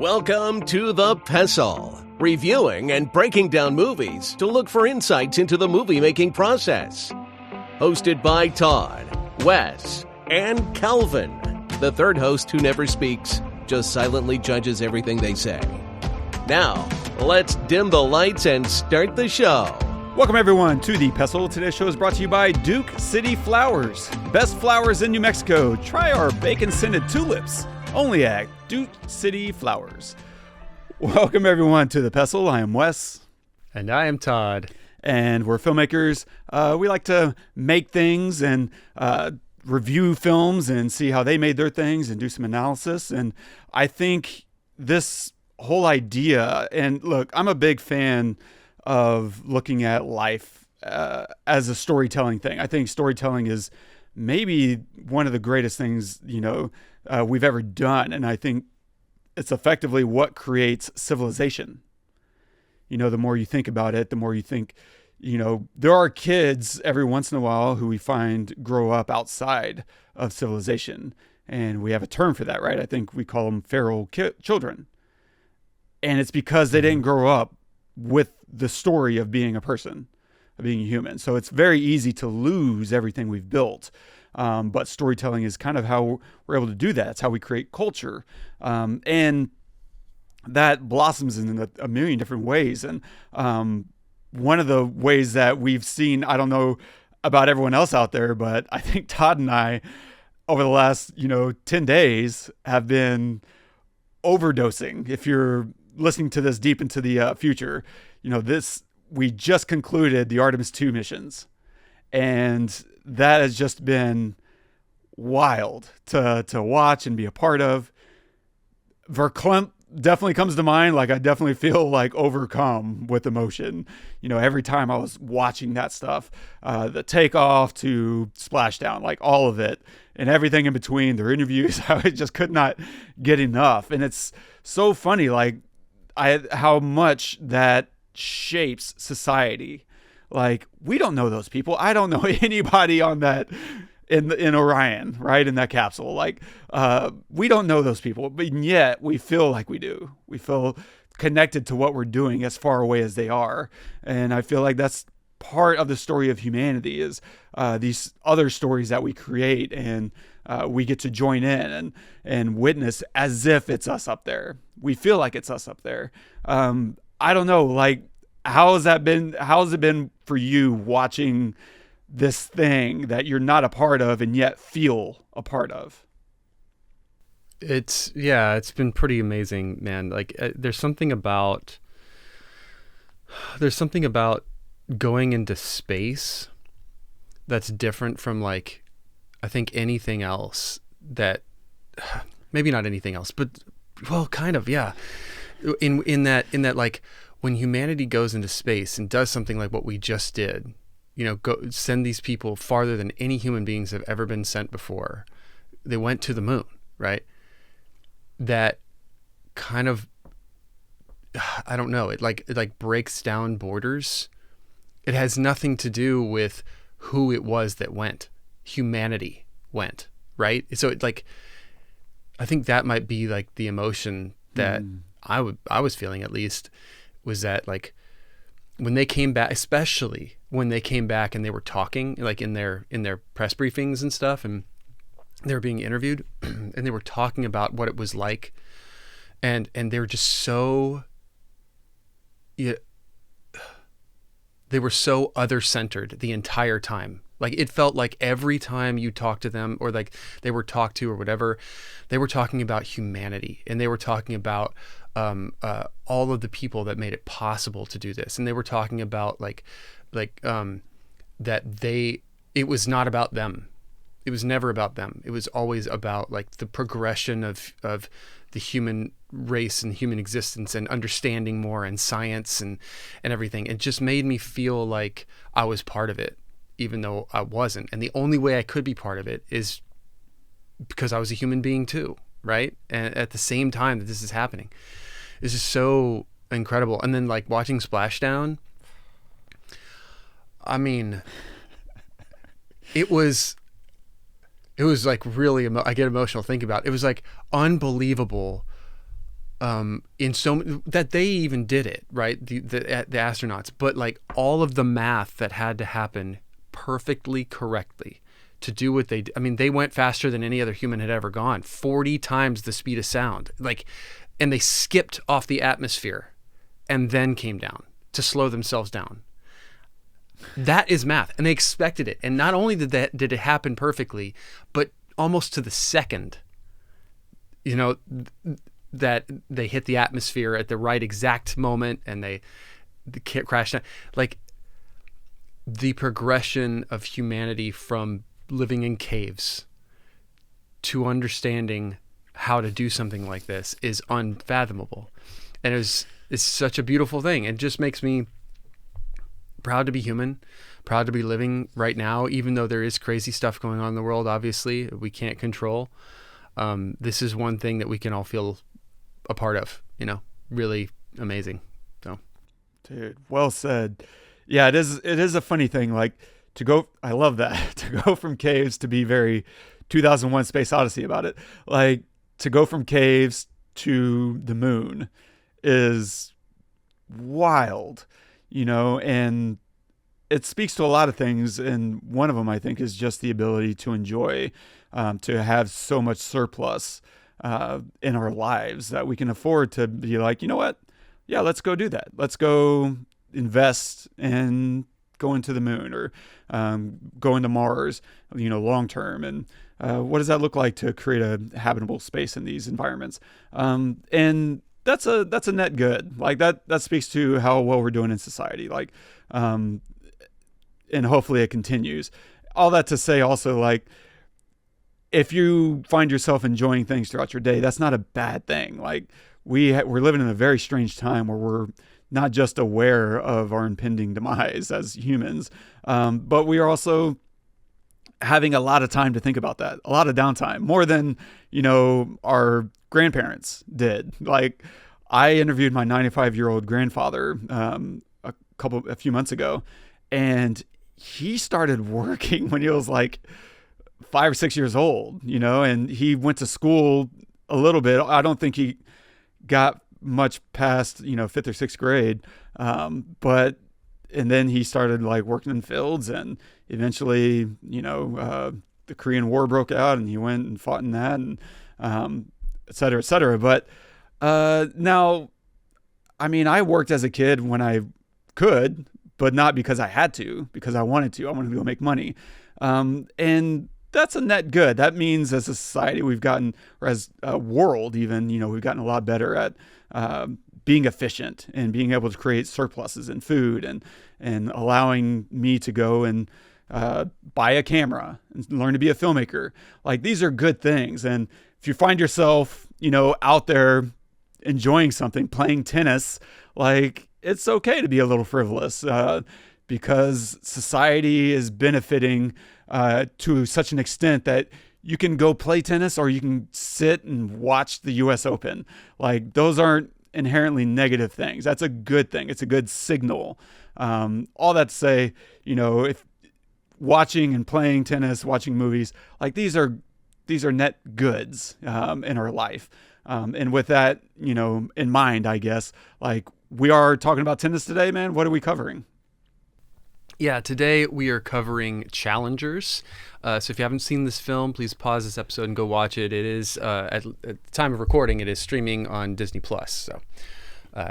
Welcome to the Pestle, reviewing and breaking down movies to look for insights into the movie-making process. Hosted by Todd, Wes, and Calvin, the third host who never speaks, just silently judges everything they say. Now, let's dim the lights and start the show. Welcome everyone to the Pestle. Today's show is brought to you by Duke City Flowers. Best flowers in New Mexico. Try our bacon-scented tulips. Only at Duke City Flowers. Welcome everyone to the Pestle. I am Wes. And I am Todd. And we're filmmakers. We like to make things and review films and see how they made their things and do some analysis. And I think this whole idea, and look, I'm a big fan of looking at life as a storytelling thing. I think storytelling is maybe one of the greatest things, we've ever done. And I think it's effectively what creates civilization. The more you think about it, the more you think, there are kids every once in a while who we find grow up outside of civilization. And we have a term for that, right? I think we call them feral children. And it's because they didn't grow up with the story of being a person, of being a human. So it's very easy to lose everything we've built. But storytelling is kind of how we're able to do that. It's how we create culture. And that blossoms in a million different ways. And one of the ways that we've seen, I don't know about everyone else out there, but I think Todd and I, over the last, 10 days, have been overdosing. If you're listening to this deep into the future, we just concluded the Artemis 2 missions. And that has just been wild to watch and be a part of. Verklempt definitely comes to mind. Like, I definitely feel like overcome with emotion, every time I was watching that stuff, the takeoff to splashdown, like all of it and everything in between, their interviews. I just could not get enough. And it's so funny, like how much that shapes society. Like, we don't know those people. I don't know anybody on that in Orion, right? In that capsule. Like, we don't know those people, but yet we feel like we do. We feel connected to what we're doing as far away as they are. And I feel like that's part of the story of humanity is these other stories that we create, and we get to join in and witness as if it's us up there. We feel like it's us up there. I don't know, like, how has it been for you watching this thing that you're not a part of and yet feel a part of? It's been pretty amazing, man. Like, there's something about going into space that's different from, like, I think anything else that, maybe not anything else, but, well, kind of, yeah. In that, like, when humanity goes into space and does something like what we just did, go send these people farther than any human beings have ever been sent before. They went to the moon, right? That kind of, I don't know, it breaks down borders. It has nothing to do with who it was that went. Humanity went, right? So I think that might be like the emotion that I was feeling, at least, was that, like, when they came back, especially when they came back and they were talking, like in their press briefings and stuff, and they were being interviewed and they were talking about what it was like, and they were just so, they were so other-centered the entire time. Like, it felt like every time you talked to them, or like they were talked to or whatever, they were talking about humanity, and they were talking about all of the people that made it possible to do this. And they were talking about that it was not about them. It was never about them. It was always about, like, the progression of the human race and human existence and understanding more, and science and everything. It just made me feel like I was part of it, even though I wasn't. And the only way I could be part of it is because I was a human being too, right? And at the same time that this is happening, it's just so incredible. And then, like, watching Splashdown, I mean, it was like really, I get emotional thinking about it. It was like unbelievable in so that they even did it, right? The astronauts, but like all of the math that had to happen perfectly correctly to do what they did. I mean, they went faster than any other human had ever gone, 40 times the speed of sound. Like, and they skipped off the atmosphere and then came down to slow themselves down. That is math, and they expected it. And not only did it happen perfectly, but almost to the second, you know, that they hit the atmosphere at the right exact moment, and they crashed down. Like, the progression of humanity from living in caves to understanding how to do something like this is unfathomable, and it's such a beautiful thing. It just makes me proud to be human, proud to be living right now, even though there is crazy stuff going on in the world, obviously, we can't control. This is one thing that we can all feel a part of, you know, really amazing. So, dude, well said. Yeah, it is a funny thing. Like, I love that, to go from caves to be very 2001 Space Odyssey about it. Like, to go from caves to the moon is wild, you know, and it speaks to a lot of things. And one of them, I think, is just the ability to enjoy, to have so much surplus in our lives that we can afford to be like, you know what? Yeah, let's go do that. Let's go invest in going to the moon, or going to Mars, you know, long term. And what does that look like to create a habitable space in these environments? And that's a net good. Like, that speaks to how well we're doing in society. Like, and hopefully it continues. All that to say also, like, if you find yourself enjoying things throughout your day, that's not a bad thing. Like, we're living in a very strange time where we're not just aware of our impending demise as humans, but we are also having a lot of time to think about that, a lot of downtime, more than, you know, our grandparents did. Like, I interviewed my 95-year-old grandfather a few months ago, and he started working when he was like 5 or 6 years old, you know, and he went to school a little bit. I don't think he got much past, you know, 5th or 6th grade. And then he started like working in fields, and eventually, you know, the Korean War broke out, and he went and fought in that, and et cetera, et cetera. But now, I mean, I worked as a kid when I could, but not because I had to, because I wanted to. I wanted to go make money. And that's a net good. That means as a society we've gotten, or as a world even, you know, we've gotten a lot better at being efficient and being able to create surpluses in food, and allowing me to go and buy a camera and learn to be a filmmaker. Like, these are good things. And if you find yourself, you know, out there enjoying something, playing tennis, like, it's okay to be a little frivolous, because society is benefiting to such an extent that you can go play tennis, or you can sit and watch the US Open. Like, those aren't inherently negative things. That's a good thing. It's a good signal. All that to say, you know, if watching and playing tennis, watching movies, like, these are net goods in our life. And with that, you know, in mind, I guess, like, we are talking about tennis today, man. What are we covering? Yeah, today we are covering Challengers. So if you haven't seen this film, please pause this episode and go watch it. It is, at the time of recording, it is streaming on Disney+. So,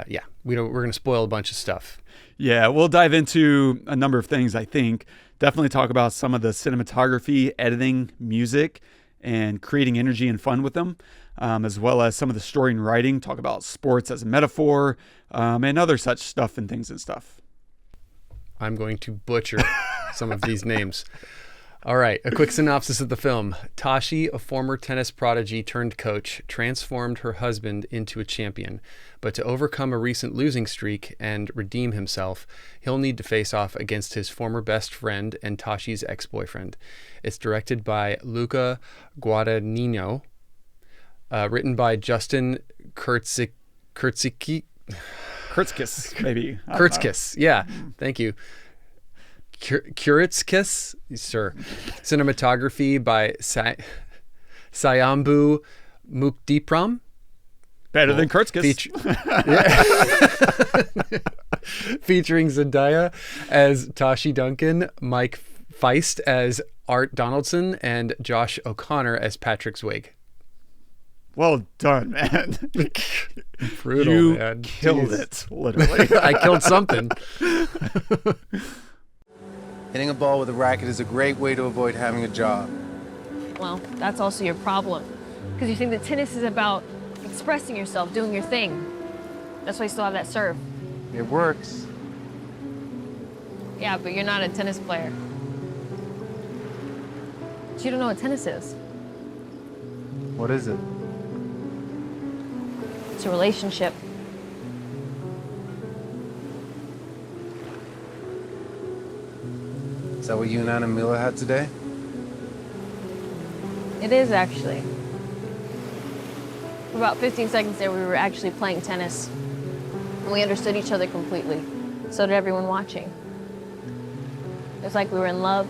yeah, we're going to spoil a bunch of stuff. Yeah, we'll dive into a number of things, I think. Definitely talk about some of the cinematography, editing, music, and creating energy and fun with them, as well as some of the story and writing. Talk about sports as a metaphor, and other such stuff and things and stuff. I'm going to butcher some of these names. All right, a quick synopsis of the film. Tashi, a former tennis prodigy turned coach, transformed her husband into a champion. But to overcome a recent losing streak and redeem himself, he'll need to face off against his former best friend and Tashi's ex-boyfriend. It's directed by Luca Guadagnino, written by Justin Kuritzkes, maybe. Kuritzkes, yeah. Thank you. Kuritzkes, sir. Cinematography by Sayombhu Mukdeeprom. Better than Kuritzkes. Featuring Zendaya as Tashi Duncan, Mike Faist as Art Donaldson, and Josh O'Connor as Patrick Zweig. Well done, man. Brutal, you man. killed Jeez. it, literally. I killed something. Hitting a ball with a racket is a great way to avoid having a job. Well, that's also your problem. Because you think that tennis is about expressing yourself, doing your thing. That's why you still have that serve. It works. Yeah, but you're not a tennis player. So you don't know what tennis is. What is it? It's a relationship. Is that what you and Anna Mila had today? It is, actually. For about 15 seconds there, we were actually playing tennis. And we understood each other completely. So did everyone watching. It was like we were in love.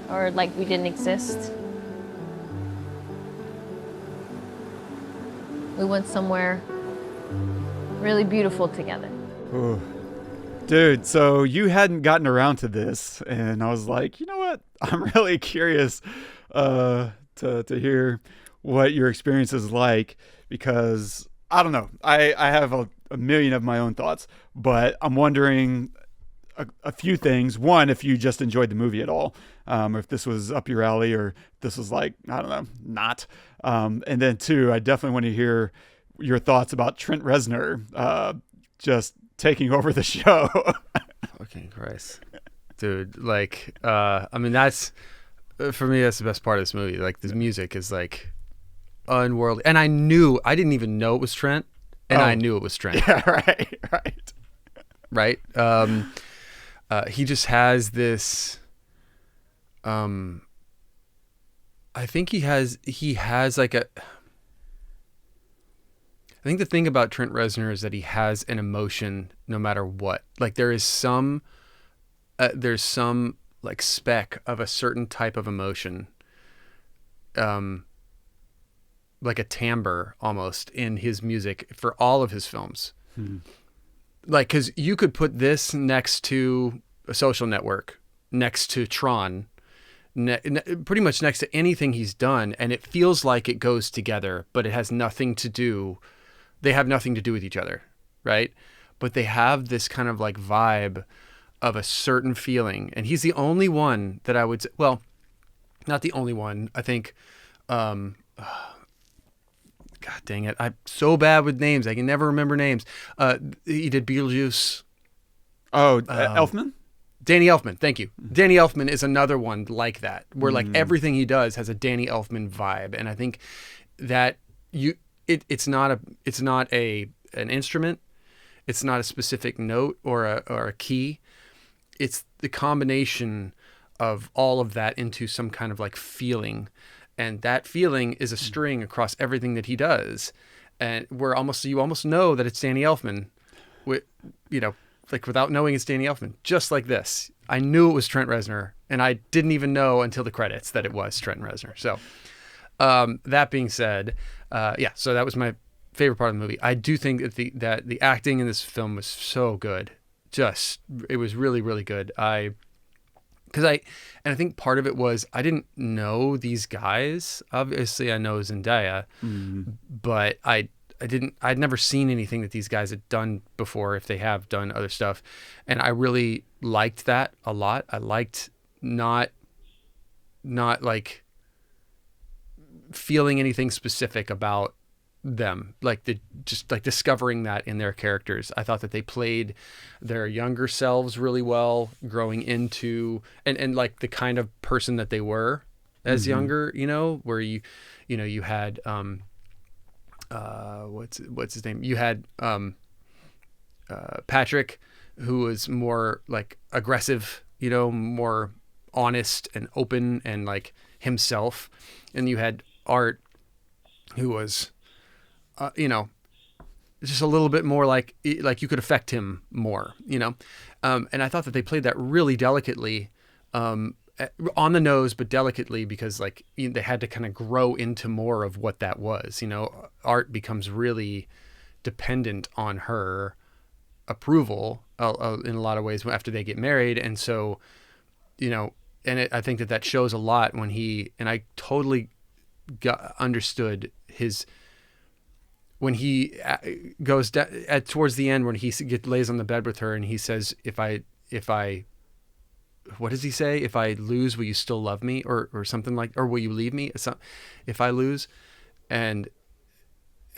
Or like we didn't exist. We went somewhere really beautiful together. Ooh. Dude, so you hadn't gotten around to this, and I was like, you know what? I'm really curious to hear what your experience is like, because I don't know. I have a million of my own thoughts, but I'm wondering a few things. One, if you just enjoyed the movie at all, or if this was up your alley, or if this was like, I don't know, not. And then two, I definitely want to hear your thoughts about Trent Reznor just taking over the show. Fucking Christ. Dude, like, I mean, that's, for me, that's the best part of this movie. Like, this music is, like, unworldly. And I didn't even know it was Trent, and I knew it was Trent. Yeah, right. Right? He just has this, I think he has like I think the thing about Trent Reznor is that he has an emotion no matter what. Like there's some like speck of a certain type of emotion, like a timbre almost in his music for all of his films. Like, cause you could put this next to A Social Network, next to Tron, pretty much next to anything he's done, and it feels like it goes together, but it has nothing to do. They have nothing to do with each other, right? But they have this kind of like vibe of a certain feeling, and he's the only one that I would say, well, not the only one. I think, God dang it, I'm so bad with names. I can never remember names. He did Beetlejuice. Oh, Elfman? Danny Elfman, thank you. Danny Elfman is another one like that, where like everything he does has a Danny Elfman vibe, and I think that it's not an instrument, it's not a specific note or a key. It's the combination of all of that into some kind of like feeling, and that feeling is a string across everything that he does, and you almost know that it's Danny Elfman, like without knowing it's Danny Elfman. Just like this, I knew it was Trent Reznor, and I didn't even know until the credits that it was Trent Reznor. So that being said, so that was my favorite part of the movie. I do think that the acting in this film was so good. It was really, really good. I think part of it was I didn't know these guys. Obviously, I know Zendaya, but I'd never seen anything that these guys had done before, if they have done other stuff. And I really liked that a lot. I liked not like feeling anything specific about them, just discovering that in their characters. I thought that they played their younger selves really well, growing into and like the kind of person that they were as younger, where you had what's his name? You had Patrick, who was more like aggressive, more honest and open and like himself, and you had Art, who was just a little bit more like you could affect him more, and I thought that they played that really delicately, on the nose, but delicately, because like they had to kind of grow into more of what that was. Art becomes really dependent on her approval in a lot of ways after they get married. And so, I think that shows a lot when I totally understood when he goes towards the end, when he lays on the bed with her and he says, if I, what does he say? If I lose, will you still love me? Or something like, or will you leave me? If I lose. And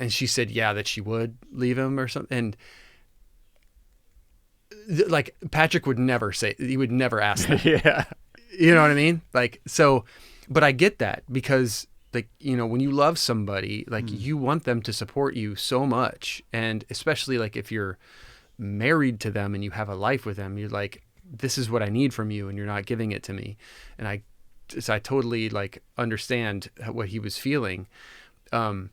she said, yeah, that she would leave him or something. And like Patrick would never ask that. Yeah. You know what I mean? Like, so, but I get that because like, when you love somebody, like you want them to support you so much. And especially like if you're married to them and you have a life with them, you're like, this is what I need from you and you're not giving it to me. And I totally like understand what he was feeling. And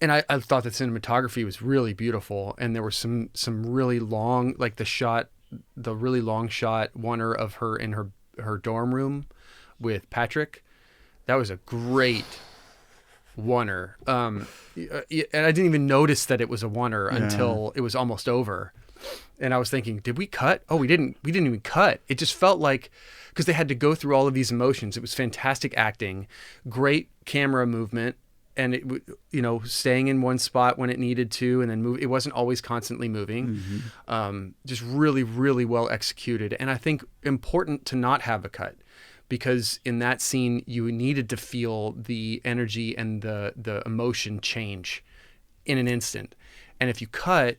I thought the cinematography was really beautiful. And there were some really long, like the really long shot, one of her in her dorm room with Patrick. That was a great oneer. And I didn't even notice that it was a oneer until it was almost over. And I was thinking, did we cut? Oh, we didn't even cut. It just felt like, because they had to go through all of these emotions. It was fantastic acting, great camera movement, and it, staying in one spot when it needed to, and then move. It wasn't always constantly moving. Mm-hmm. Just really, really well executed. And I think important to not have a cut, because in that scene you needed to feel the energy and the emotion change in an instant. And if you cut,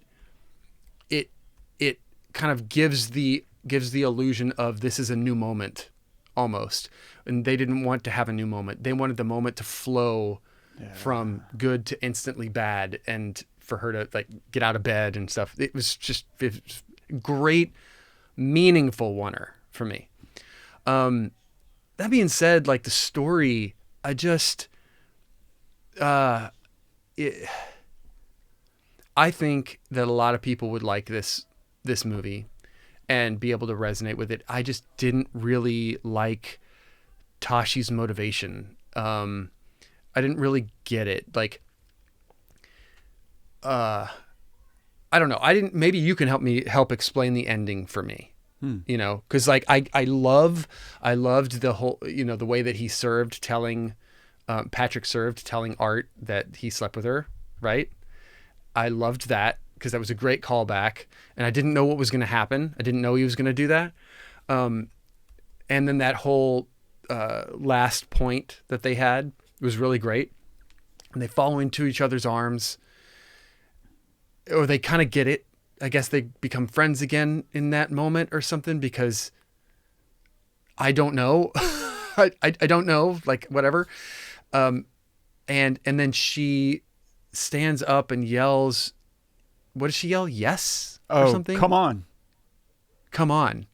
it kind of gives the illusion of this is a new moment almost. And they didn't want to have a new moment. They wanted the moment to flow from good to instantly bad, and for her to like get out of bed and stuff. It was great, meaningful oneer for me. That being said, like the story, I think that a lot of people would like this movie and be able to resonate with it. I just didn't really like Tashi's motivation. I didn't really get it. Like, I don't know. Maybe you can help explain the ending for me. Cause like I loved the whole, the way that he served telling, Patrick served telling Art that he slept with her. Right. I loved that because that was a great callback, and I didn't know what was going to happen. I didn't know he was going to do that. And then that whole, last point that they had was really great. And they fall into each other's arms, or they kind of get it. I guess they become friends again in that moment or something, because I don't know. I don't know, like whatever. And then she stands up and yells, what does she yell? Yes? Or something? Come on. Come on.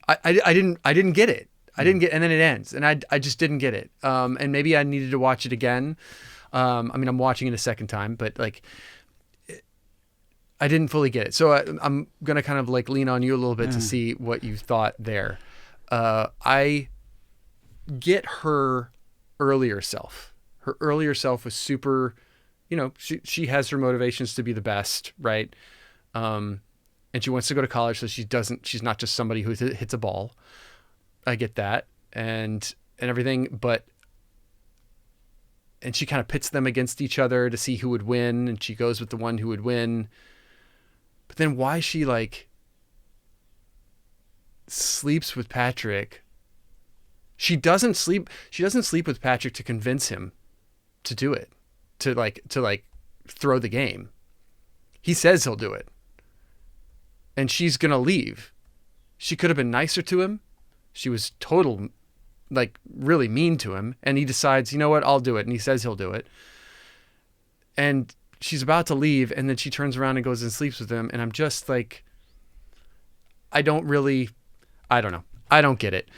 I didn't get it. And then it ends, and I just didn't get it. And maybe I needed to watch it again. I'm watching it a second time, but like, I didn't fully get it. So I'm going to kind of like lean on you a little bit to see what you thought there. I get her earlier self. Her earlier self was super, she has her motivations to be the best. Right. And she wants to go to college. So she's not just somebody who hits a ball. I get that. And everything, and she kind of pits them against each other to see who would win. And she goes with the one who would win. But then why she like sleeps with Patrick? She doesn't sleep with Patrick to convince him to do it, to throw the game. He says he'll do it. And she's going to leave. She could have been nicer to him. She was really mean to him. And he decides, you know what, I'll do it. And he says he'll do it. And she's about to leave. And then she turns around and goes and sleeps with him. And I'm just like, I don't know. I don't get it.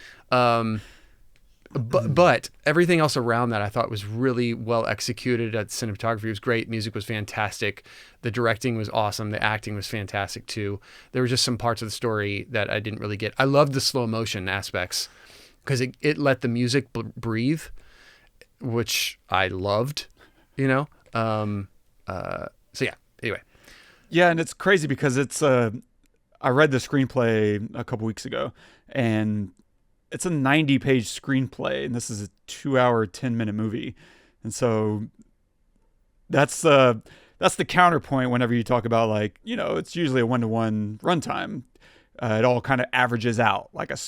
But everything else around that I thought was really well executed. Cinematography was great. Music was fantastic. The directing was awesome. The acting was fantastic too. There were just some parts of the story that I didn't really get. I loved the slow motion aspects because it let the music breathe, which I loved, you know? So yeah, anyway. Yeah, and it's crazy because it's I read the screenplay a couple weeks ago, and it's a 90-page screenplay, and this is a 2-hour, 10-minute movie. And so that's the counterpoint whenever you talk about, like, you know, it's usually a 1-to-1 runtime. It all kind of averages out. Like a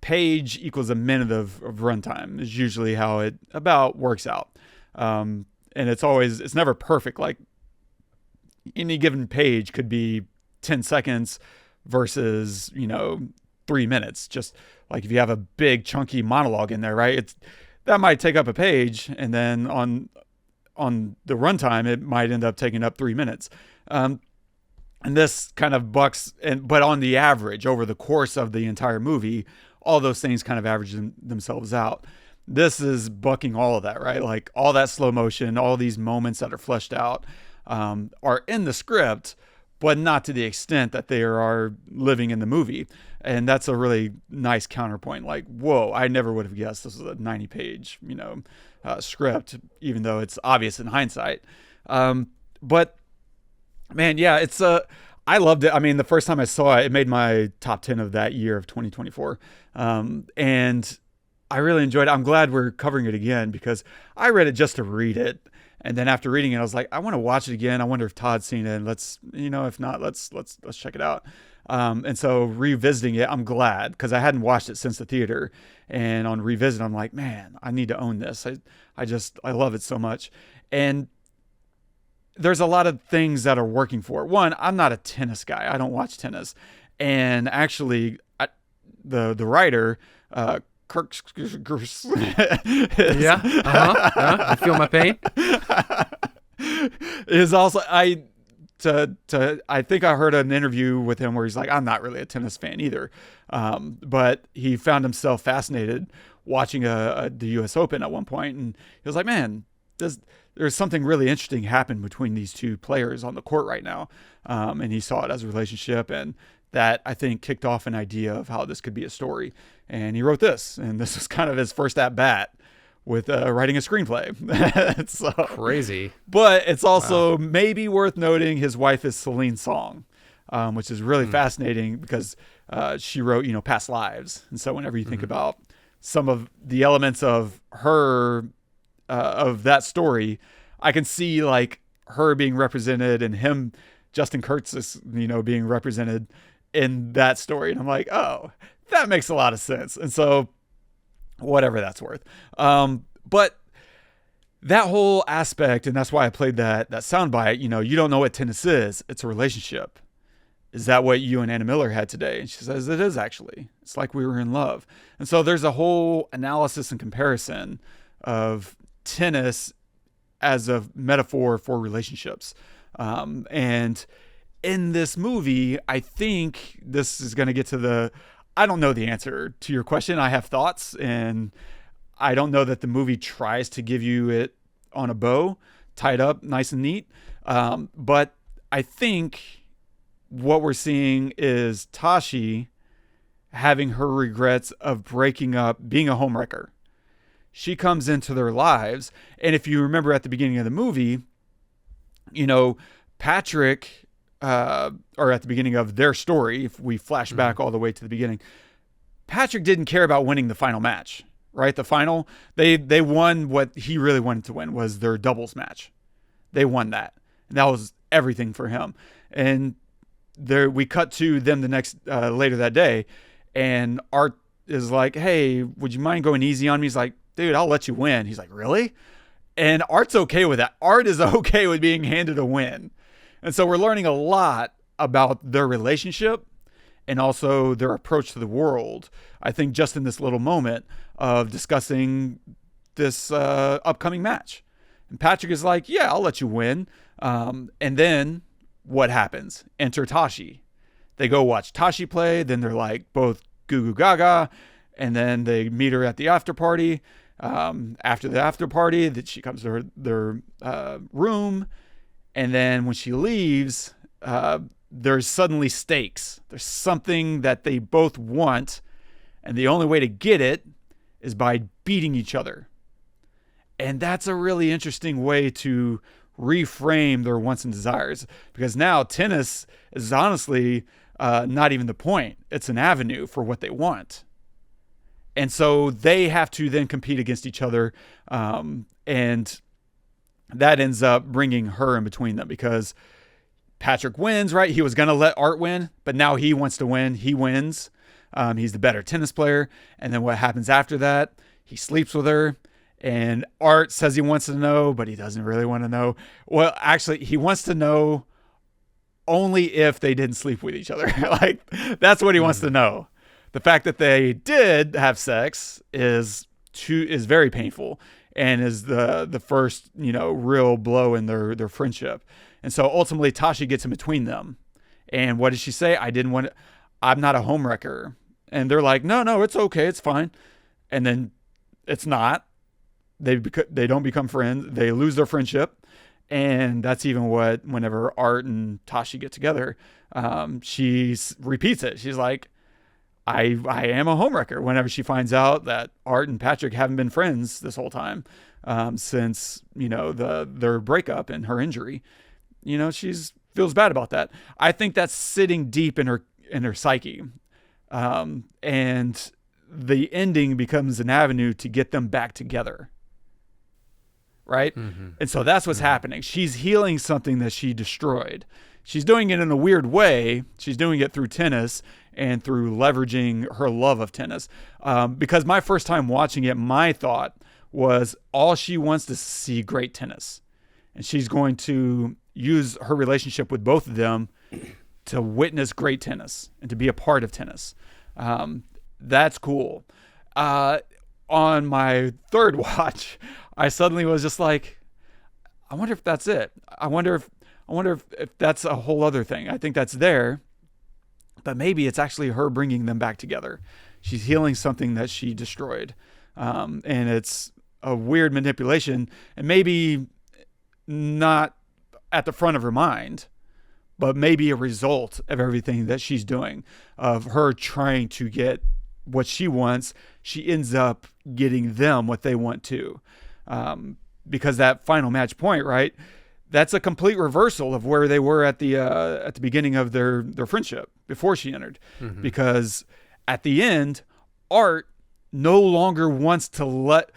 page equals a minute of runtime is usually how it about works out. And it's never perfect. Like any given page could be 10 seconds versus, you know, 3 minutes. Just like if you have a big chunky monologue in there, right? That might take up a page, and then on the runtime, it might end up taking up 3 minutes. And this kind of bucks, but on the average, over the course of the entire movie, all those things kind of average themselves out. This is bucking all of that, right? Like all that slow motion, all these moments that are fleshed out are in the script, but not to the extent that they are living in the movie. And that's a really nice counterpoint. Like, whoa, I never would have guessed this was a 90-page, you know, script, even though it's obvious in hindsight. But man, yeah, I loved it. I mean, the first time I saw it, it made my top 10 of that year of 2024. And I really enjoyed it. I'm glad we're covering it again because I read it just to read it. And then after reading it, I was like, I want to watch it again. I wonder if Todd's seen it. And if not, let's check it out. And so revisiting it, I'm glad because I hadn't watched it since the theater. And on revisit, I'm like, man, I need to own this. I love it so much. And there's a lot of things that are working for it. One, I'm not a tennis guy. I don't watch tennis. And actually, the writer, Kuritzkes, I feel my pain. Is also I think I heard an interview with him where he's like, I'm not really a tennis fan either, but he found himself fascinated watching the U.S. Open at one point, and he was like, man, there's something really interesting happen between these two players on the court right now, and he saw it as a relationship, and that I think kicked off an idea of how this could be a story. And he wrote this, and this was kind of his first at bat with writing a screenplay. So crazy. But it's also maybe worth noting his wife is Celine Song, which is really fascinating because she wrote, you know, Past Lives. And so whenever you think about some of the elements of her, of that story, I can see like her being represented and him, Justin Kurtz's, you know, being represented in that story. And I'm like, oh, that makes a lot of sense. And so whatever that's worth. But that whole aspect, and that's why I played that soundbite, you know, you don't know what tennis is. It's a relationship. Is that what you and Anna Miller had today? And she says, it is actually. It's like we were in love. And so there's a whole analysis and comparison of tennis as a metaphor for relationships. And in this movie, I think this is going to get to I don't know the answer to your question. I have thoughts, and I don't know that the movie tries to give you it on a bow, tied up nice and neat. But I think what we're seeing is Tashi having her regrets of breaking up, being a homewrecker. She comes into their lives. And if you remember at the beginning of the movie, you know, Patrick, or at the beginning of their story, if we flash back all the way to the beginning, Patrick didn't care about winning the final match, right? The final, they won what he really wanted to win, was their doubles match. They won that. And that was everything for him. And we cut to them the next, later that day, and Art is like, hey, would you mind going easy on me? He's like, dude, I'll let you win. He's like, really? And Art's okay with that. Art is okay with being handed a win. And so we're learning a lot about their relationship and also their approach to the world. I think just in this little moment of discussing this upcoming match. And Patrick is like, yeah, I'll let you win. And then what happens? Enter Tashi. They go watch Tashi play. Then they're like both goo goo gaga. and then they meet her at the after party. After the after party, that she comes to their room, and then when she leaves, there's suddenly stakes. There's something that they both want, and the only way to get it is by beating each other. And that's a really interesting way to reframe their wants and desires, because now tennis is honestly not even the point. It's an avenue for what they want. And so they have to then compete against each other. And that ends up bringing her in between them, because Patrick wins, right? He was going to let Art win, but now he wants to win. He wins. He's the better tennis player. And then what happens after that? He sleeps with her, and Art says he wants to know, but he doesn't really want to know. Well, actually, he wants to know only if they didn't sleep with each other. Like, that's what he wants to know. The fact that they did have sex is very painful, and is the first, real blow in their friendship. And so ultimately Tashi gets in between them. And what does she say? I'm not a homewrecker. And they're like, no, it's okay. It's fine. And then it's not. They don't become friends. They lose their friendship. And that's even whenever Art and Tashi get together, she repeats it. She's like, I am a homewrecker, whenever she finds out that Art and Patrick haven't been friends this whole time, since, their breakup and her injury. She feels bad about that. I think that's sitting deep in her psyche. And the ending becomes an avenue to get them back together. Right? Mm-hmm. And so that's what's happening. She's healing something that she destroyed. She's doing it in a weird way. She's doing it through tennis and through leveraging her love of tennis. Because my first time watching it, my thought was all she wants to see great tennis. And she's going to use her relationship with both of them to witness great tennis and to be a part of tennis. That's cool. On my third watch, I suddenly was just like, I wonder if that's it. I wonder if that's a whole other thing. I think that's there, but maybe it's actually her bringing them back together. She's healing something that she destroyed. And it's a weird manipulation, and maybe not at the front of her mind, but maybe a result of everything that she's doing, of her trying to get what she wants. She ends up getting them what they want too. Because that final match point, right? That's a complete reversal of where they were at the beginning of their friendship before she entered. Mm-hmm. Because at the end, Art no longer wants to let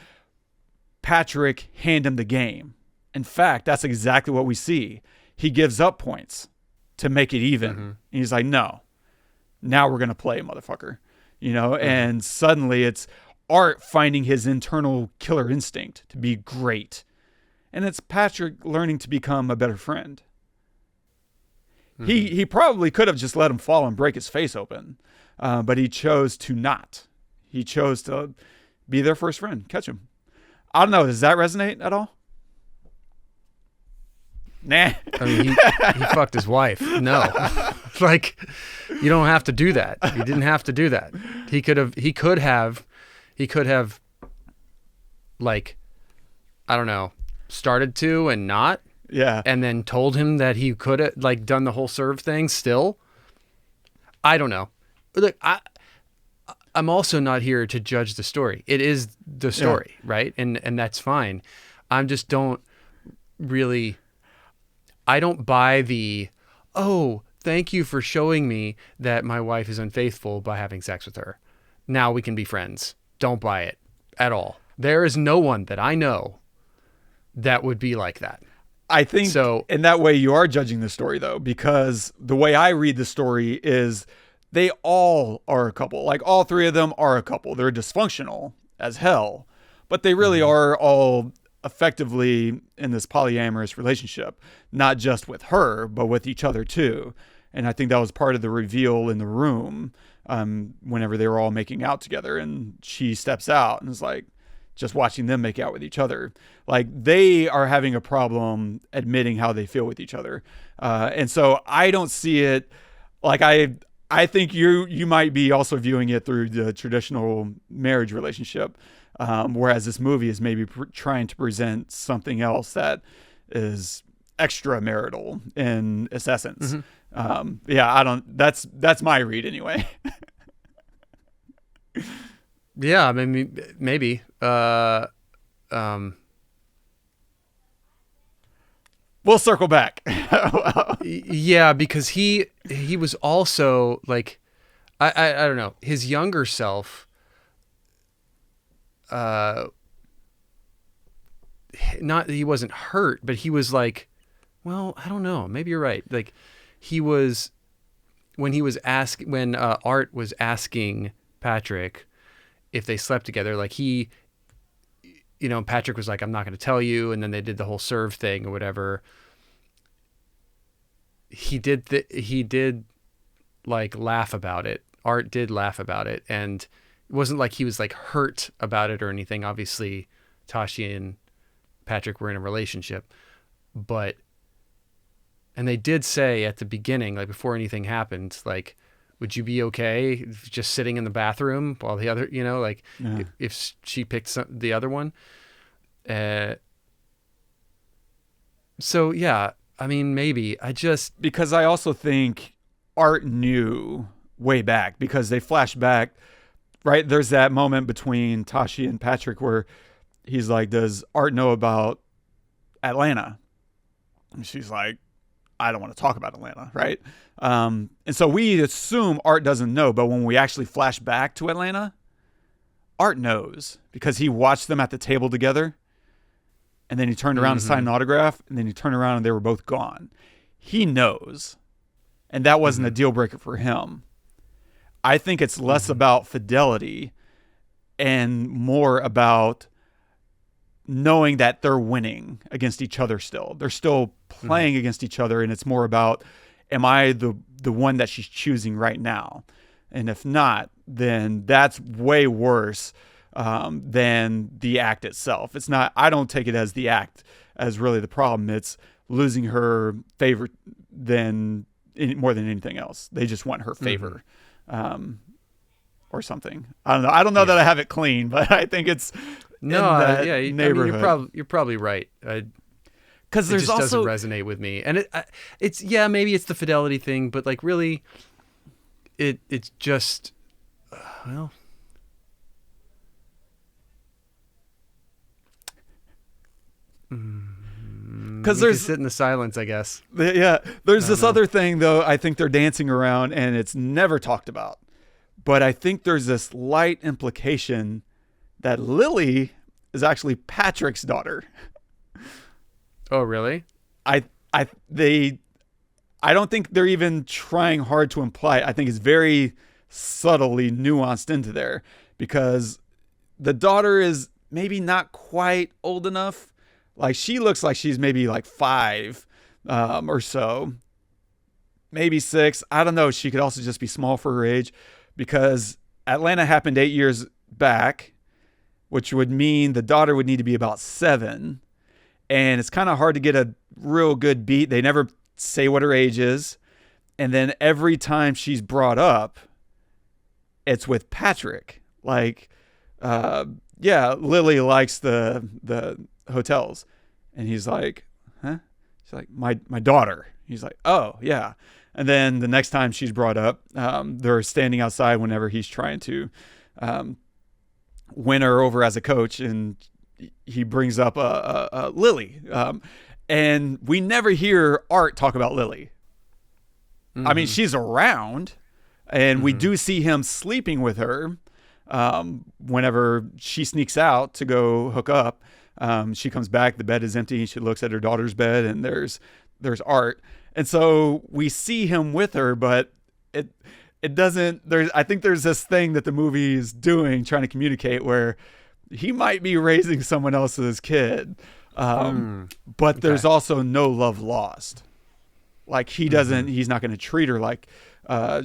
Patrick hand him the game. In fact, that's exactly what we see. He gives up points to make it even. Mm-hmm. And he's like, no, now we're going to play, motherfucker. Mm-hmm. And suddenly it's Art finding his internal killer instinct to be great. And it's Patrick learning to become a better friend. Mm-hmm. He probably could have just let him fall and break his face open. But he chose to not. He chose to be their first friend, catch him. I don't know. Does that resonate at all? Nah. I mean, he fucked his wife. No. Like, you don't have to do that. He didn't have to do that. He could have, like, I don't know, started to and not. Yeah. And then told him that he could have, like, done the whole serve thing still. I don't know. Look, I'm also not here to judge the story. It is the story, right? And that's fine. I just don't really... I don't buy the, thank you for showing me that my wife is unfaithful by having sex with her. Now we can be friends. Don't buy it at all. There is no one that I know that would be like that. I think so, in that way you are judging the story, though, because the way I read the story is they all are a couple. Like, all three of them are a couple. They're dysfunctional as hell, but they really are all effectively in this polyamorous relationship, not just with her, but with each other too. And I think that was part of the reveal in the room, whenever they were all making out together, and she steps out and is like, just watching them make out with each other. Like, they are having a problem admitting how they feel with each other. And so I don't see it like, I think you might be also viewing it through the traditional marriage relationship, whereas this movie is maybe trying to present something else that is extramarital in its essence. I don't. That's my read anyway. Yeah, I mean, maybe. We'll circle back. Yeah, because he was also like, I don't know, his younger self. He wasn't hurt, but he was like, well, I don't know, maybe you're right. Like, he was when Art was asking Patrick if they slept together, like Patrick was like, I'm not going to tell you. And then they did the whole serve thing or whatever. He did like laugh about it. Art did laugh about it. And it wasn't like he was like hurt about it or anything. Obviously, Tashi and Patrick were in a relationship, and they did say at the beginning, like before anything happened, like, would you be okay just sitting in the bathroom while the other, if she picked the other one? So yeah, I mean, maybe because I also think Art knew way back, because they flash back, right? There's that moment between Tashi and Patrick where he's like, does Art know about Atlanta? And she's like, I don't want to talk about Atlanta, right? And so we assume Art doesn't know, but when we actually flash back to Atlanta, Art knows, because he watched them at the table together, and then he turned around to sign an autograph, and then he turned around and they were both gone. He knows, and that wasn't a deal breaker for him. I think it's less about fidelity and more about knowing that they're winning against each other still. They're still playing against each other, and it's more about, am I the one that she's choosing right now? And if not, then that's way worse than the act itself. It's not, I don't take it as the act as really the problem. It's losing her favor more than anything else. They just want her favor. Or something. I don't know. I don't know that I have it clean, but I think it's neighborhood. I mean, you're probably right. Because there's just also doesn't resonate with me, and it's maybe it's the fidelity thing, but like really, it's just well. Because there's sit in the silence, I guess. Yeah, there's this other thing though. I think they're dancing around, and it's never talked about. But I think there's this light implication that Lily is actually Patrick's daughter. Oh, really? I don't think they're even trying hard to imply it. I think it's very subtly nuanced into there, because the daughter is maybe not quite old enough. Like, she looks like she's maybe like 5 or so, maybe 6. I don't know. She could also just be small for her age, because Atlanta happened 8 years back, which would mean the daughter would need to be about 7. And it's kind of hard to get a real good beat. They never say what her age is. And then every time she's brought up, it's with Patrick. Like, Lily likes the hotels. And he's like, huh? She's like, my daughter. He's like, oh, yeah. And then the next time she's brought up, they're standing outside whenever he's trying to win her over as a coach, and he brings up Lily. And we never hear Art talk about Lily. I mean, she's around, and we do see him sleeping with her whenever she sneaks out to go hook up. She comes back, the bed is empty. She looks at her daughter's bed, and there's Art. And so we see him with her, but it doesn't, I think there's this thing that the movie is doing, trying to communicate, where he might be raising someone else's kid. But there's also no love lost. Like, he doesn't, he's not going to treat her like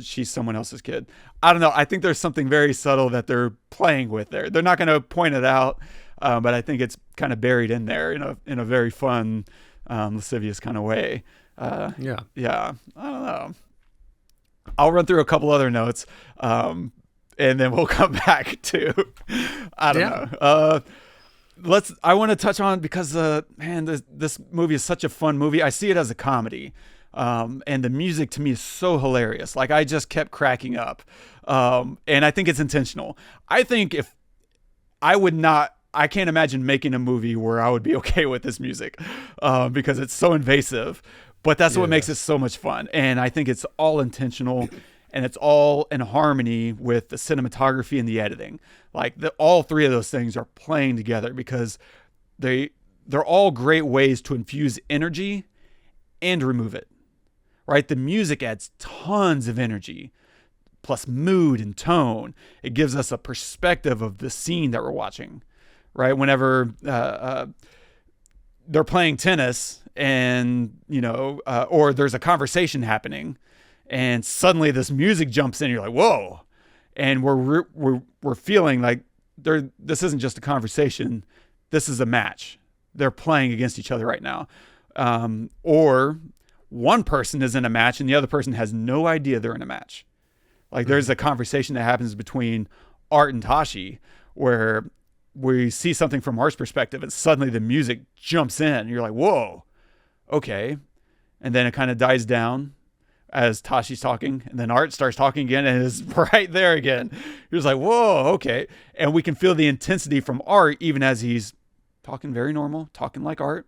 she's someone else's kid. I don't know. I think there's something very subtle that they're playing with there. They're not going to point it out, but I think it's kind of buried in there in a very fun, lascivious kind of way. Yeah. I don't know. I'll run through a couple other notes, and then we'll come back to, I don't know. I want to touch on, because this movie is such a fun movie. I see it as a comedy, and the music to me is so hilarious. Like, I just kept cracking up, and I think it's intentional. I think if I can't imagine making a movie where I would be okay with this music, because it's so invasive. But that's what makes it so much fun, and I think it's all intentional. And it's all in harmony with the cinematography and the editing. Like, all three of those things are playing together, because they're all great ways to infuse energy and remove it, right? The music adds tons of energy, plus mood and tone. It gives us a perspective of the scene that we're watching, right? Whenever they're playing tennis and, or there's a conversation happening, and suddenly this music jumps in. You're like, whoa. And we're feeling like this isn't just a conversation. This is a match. They're playing against each other right now. Or one person is in a match and the other person has no idea they're in a match. Like, there's a conversation that happens between Art and Tashi where we see something from Art's perspective and suddenly the music jumps in. And you're like, whoa, okay. And then it kind of dies down as Tashi's talking, and then Art starts talking again and is right there again. You're just like, whoa, okay. And we can feel the intensity from Art even as he's talking very normal, talking like Art,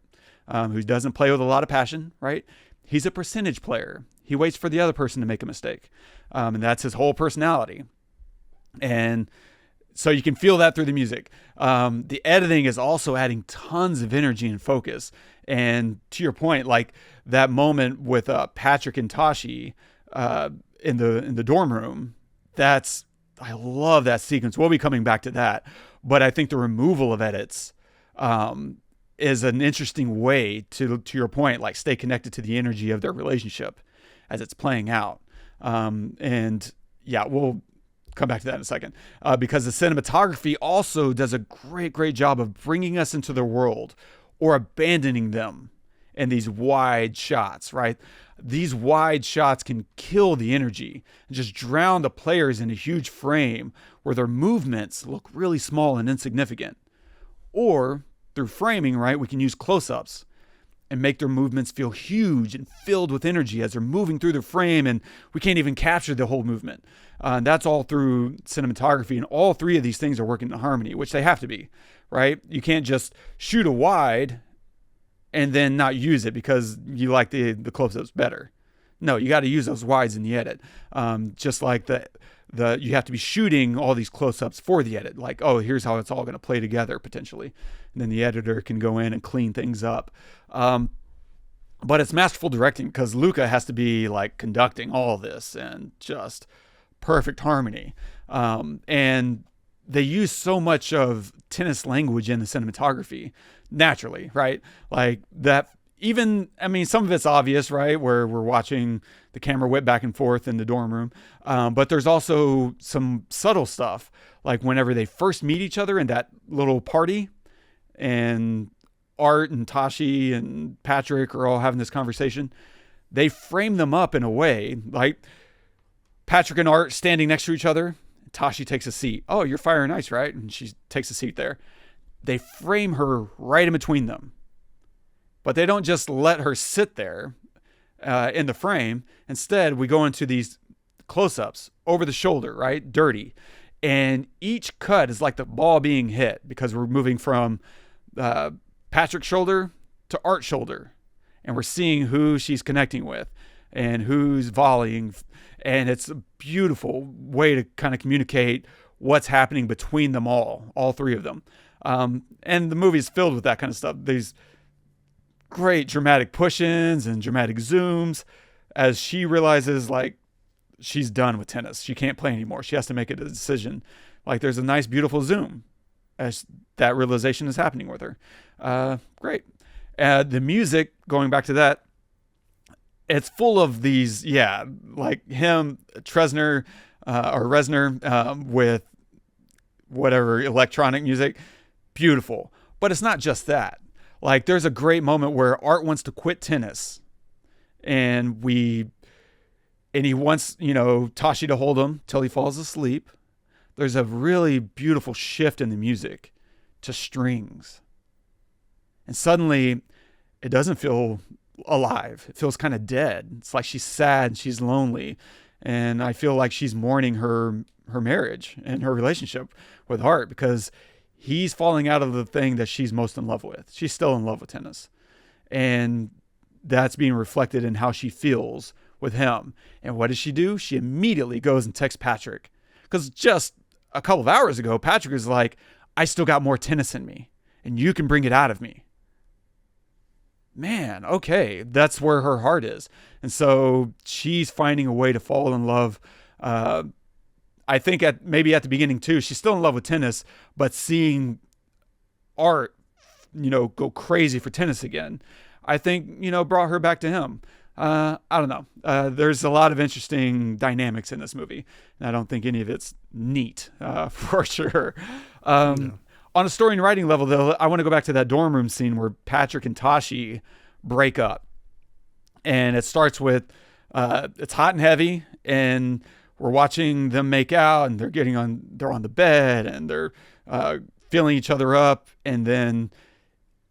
who doesn't play with a lot of passion, right? He's a percentage player. He waits for the other person to make a mistake. And that's his whole personality. And so you can feel that through the music. The editing is also adding tons of energy and focus. And to your point, like that moment with Patrick and Tashi in the dorm room, I love that sequence. We'll be coming back to that. But I think the removal of edits is an interesting way to your point, like stay connected to the energy of their relationship as it's playing out. And yeah, we'll come back to that in a second, because the cinematography also does a great job of bringing us into their world or abandoning them in these wide shots, right? These wide shots can kill the energy and just drown the players in a huge frame where their movements look really small and insignificant. Or through framing, right, we can use close-ups and make their movements feel huge and filled with energy as they're moving through the frame, and we can't even capture the whole movement. And that's all through cinematography, and all three of these things are working in harmony, which they have to be, right? You can't just shoot a wide and then not use it because you like the close-ups better. No, you got to use those wides in the edit. Just like you have to be shooting all these close-ups for the edit. Like, oh, here's how it's all going to play together potentially. And then the editor can go in and clean things up. But it's masterful directing because Luca has to be like conducting all of this and just perfect harmony. And they use so much of tennis language in the cinematography naturally, right? Like that. Even, I mean, some of it's obvious, right? Where we're watching the camera whip back and forth in the dorm room. But there's also some subtle stuff, like whenever they first meet each other in that little party and Art and Tashi and Patrick are all having this conversation, they frame them up in a way like Patrick and Art standing next to each other. Tashi takes a seat. Oh, you're Fire and Ice, right? And she takes a seat there. They frame her right in between them. But they don't just let her sit there in the frame. Instead, we go into these close-ups over the shoulder, right? Dirty. And each cut is like the ball being hit because we're moving from Patrick's shoulder to Art's shoulder. And we're seeing who she's connecting with and who's volleying. And it's a beautiful way to kind of communicate what's happening between them all three of them. And the movie is filled with that kind of stuff. These great dramatic push-ins and dramatic zooms as she realizes like she's done with tennis. She can't play anymore. She has to make a decision. Like there's a nice, beautiful zoom as that realization is happening with her. Great. The music, going back to that, it's full of these, like him, Tresner or Resner with whatever electronic music. Beautiful. But it's not just that. Like there's a great moment where Art wants to quit tennis and we And he wants, Tashi to hold him till he falls asleep. There's a really beautiful shift in the music to strings. And suddenly, it doesn't feel alive. It feels kind of dead. It's like she's sad, she's lonely. And I feel like she's mourning her marriage and her relationship with Hart because he's falling out of the thing that she's most in love with. She's still in love with tennis. And that's being reflected in how she feels with him. And what does she do? She immediately goes and texts Patrick. Because just a couple of hours ago, Patrick is like, I still got more tennis in me, and you can bring it out of me. Man, okay, that's where her heart is. And so she's finding a way to fall in love. I think maybe at the beginning too, she's still in love with tennis, but seeing Art, go crazy for tennis again, I think, brought her back to him. I don't know. There's a lot of interesting dynamics in this movie, and I don't think any of it's neat, for sure. No. On a story and writing level, though, I want to go back to that dorm room scene where Patrick and Tashi break up. And it starts with, it's hot and heavy, and we're watching them make out, and they're on the bed, and they're feeling each other up. And then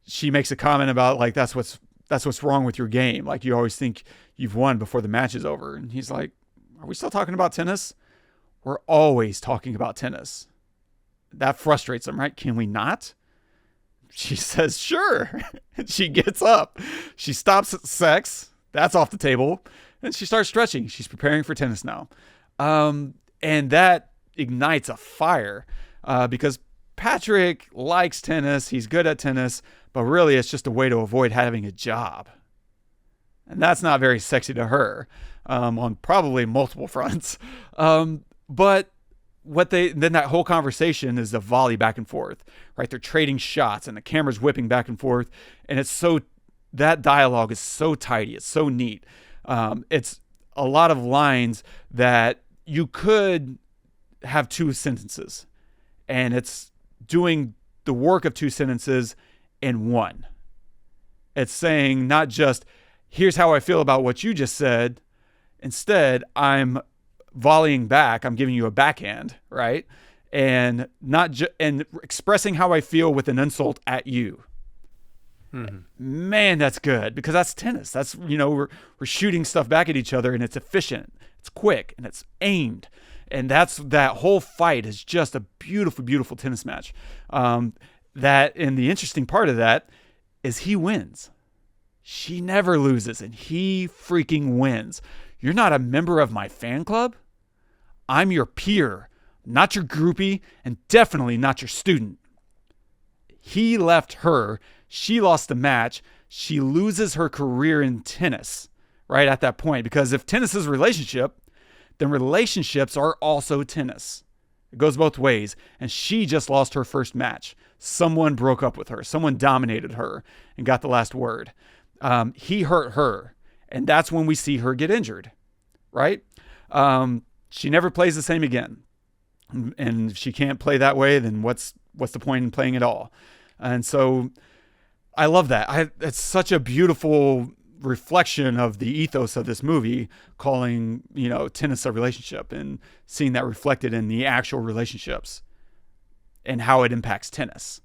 she makes a comment about, like, that's what's wrong with your game. Like, you always think you've won before the match is over. And he's like, are we still talking about tennis? We're always talking about tennis. That frustrates him, right? Can we not? She says, sure. And she gets up. She stops at sex. That's off the table. And she starts stretching. She's preparing for tennis now. And that ignites a fire because Patrick likes tennis. He's good at tennis. But really, it's just a way to avoid having a job. And that's not very sexy to her on probably multiple fronts. But then that whole conversation is a volley back and forth, right? They're trading shots and the camera's whipping back and forth. And that dialogue is so tidy. It's so neat. It's a lot of lines that you could have two sentences, and it's doing the work of two sentences in one. It's saying not just, here's how I feel about what you just said. Instead, I'm volleying back. I'm giving you a backhand, right? And and expressing how I feel with an insult at you. Mm-hmm. Man, that's good, because that's tennis. That's, we're shooting stuff back at each other, and it's efficient, it's quick, and it's aimed. And that whole fight is just a beautiful, beautiful tennis match. And the interesting part of that is he wins. She never loses, and he freaking wins. You're not a member of my fan club? I'm your peer, not your groupie, and definitely not your student. He left her. She lost the match. She loses her career in tennis right at that point, because if tennis is a relationship, then relationships are also tennis. It goes both ways. And she just lost her first match. Someone broke up with her. Someone dominated her and got the last word. He hurt her. And that's when we see her get injured, right? She never plays the same again. And if she can't play that way, then what's the point in playing at all? And so I love that. It's such a beautiful reflection of the ethos of this movie, calling, tennis a relationship, and seeing that reflected in the actual relationships and how it impacts tennis.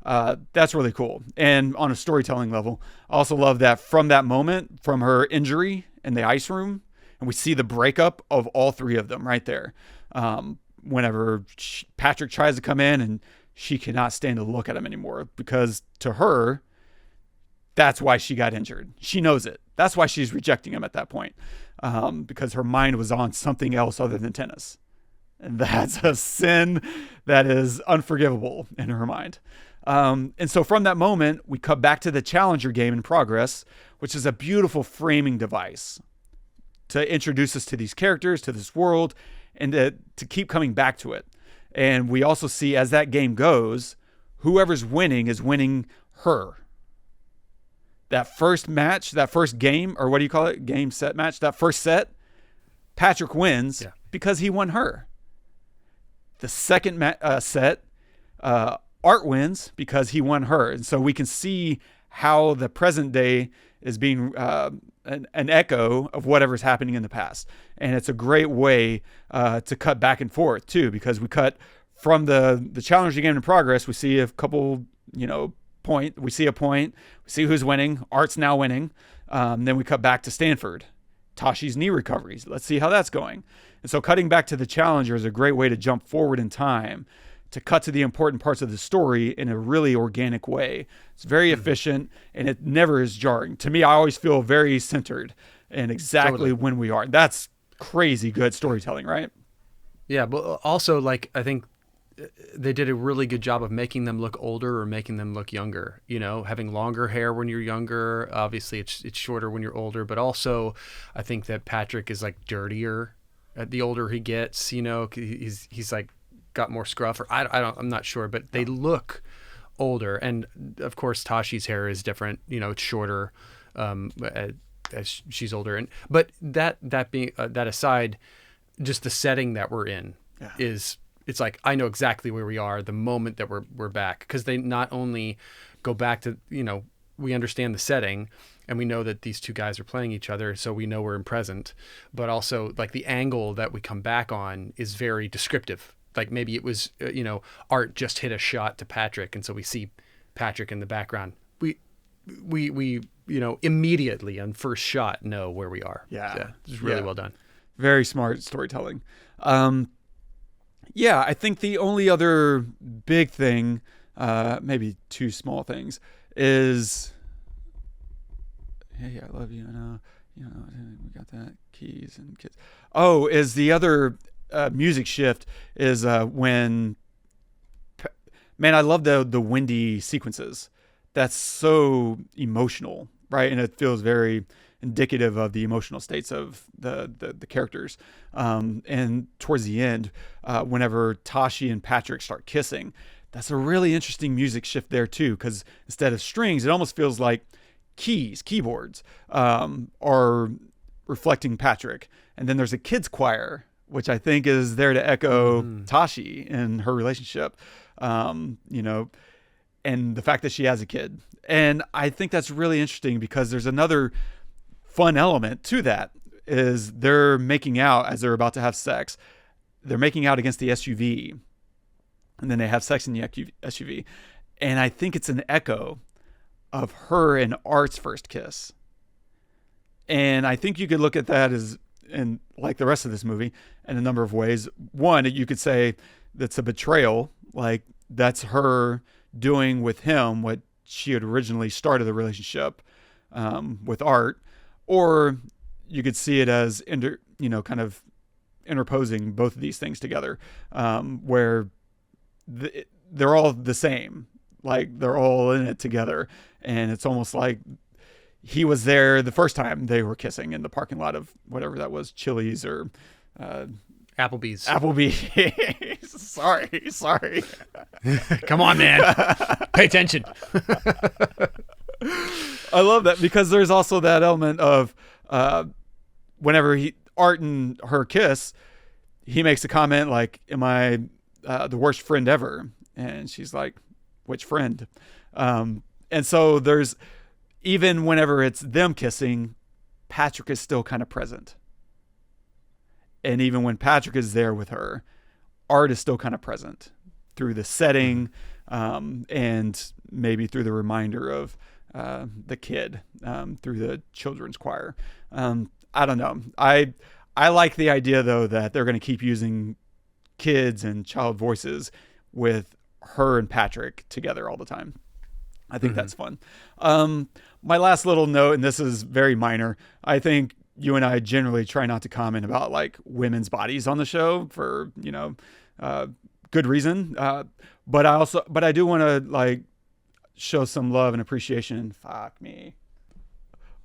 That's really cool. And on a storytelling level, I also love that from that moment, from her injury in the ice room, and we see the breakup of all three of them right there. Whenever Patrick tries to come in, and she cannot stand to look at him anymore, because to her, that's why she got injured. She knows it. That's why she's rejecting him at that point, because her mind was on something else other than tennis. And that's a sin that is unforgivable in her mind. And so from that moment, we cut back to the Challenger game in progress, which is a beautiful framing device to introduce us to these characters, to this world, and to keep coming back to it. And we also see, as that game goes, whoever's winning is winning her. That first match, that first game, or what do you call it? Game, set, match. That first set, Patrick wins because he won her. The second set, Art wins because he won her. And so we can see how the present day is being an echo of whatever's happening in the past. And it's a great way to cut back and forth too, because we cut from the challenging game in progress. We see a couple, we see a point, we see who's winning. Art's now winning. Then we cut back to Stanford. Tashi's knee recoveries. Let's see how that's going. And so cutting back to the challenger is a great way to jump forward in time, to cut to the important parts of the story in a really organic way. It's very efficient, and it never is jarring. To me, I always feel very centered and exactly when we are. That's crazy good storytelling, right? Yeah, but also, like, I think they did a really good job of making them look older or making them look younger. Having longer hair when you're younger. Obviously, it's shorter when you're older. But also, I think that Patrick is like dirtier the older he gets. He's like got more scruff, or I'm not sure, but they look older. And of course, Tashi's hair is different. It's shorter as she's older. But that being that aside, just the setting that we're in is. It's like, I know exactly where we are the moment that we're back, because they not only go back to, we understand the setting and we know that these two guys are playing each other, so we know we're in present, but also like the angle that we come back on is very descriptive. Like maybe it was, Art just hit a shot to Patrick, and so we see Patrick in the background. We immediately on first shot know where we are. Yeah. So it's really well done. Very smart storytelling. Yeah, I think the only other big thing, maybe two small things, is, hey, I love you, and we got that, keys and kids. Oh, is the other music shift is when, man, I love the windy sequences. That's so emotional, right? And it feels very indicative of the emotional states of the characters. And towards the end, whenever Tashi and Patrick start kissing, that's a really interesting music shift there too, because instead of strings, it almost feels like keyboards are reflecting Patrick. And then there's a kids choir, which I think is there to echo Tashi and her relationship, and the fact that she has a kid. And I think that's really interesting, because there's another fun element to that, is they're making out as they're about to have sex. They're making out against the SUV, and then they have sex in the SUV. And I think it's an echo of her and Art's first kiss. And I think you could look at that as, and like the rest of this movie, in a number of ways. One, you could say that's a betrayal. Like that's her doing with him what she had originally started the relationship with Art. Or you could see it as kind of interposing both of these things together, where they're all the same, like they're all in it together, and it's almost like he was there the first time they were kissing in the parking lot of whatever that was, Chili's or Applebee's. Sorry. Come on, man. Pay attention. I love that, because there's also that element of whenever Art and her kiss, he makes a comment like, am I the worst friend ever? And she's like, which friend? And so there's, even whenever it's them kissing, Patrick is still kind of present. And even when Patrick is there with her, Art is still kind of present through the setting, and maybe through the reminder of the kid, through the children's choir. I don't know. I like the idea, though, that they're going to keep using kids and child voices with her and Patrick together all the time. I think that's fun. My last little note, and this is very minor, I think you and I generally try not to comment about like women's bodies on the show for, good reason. But I do want to like show some love and appreciation. Fuck me.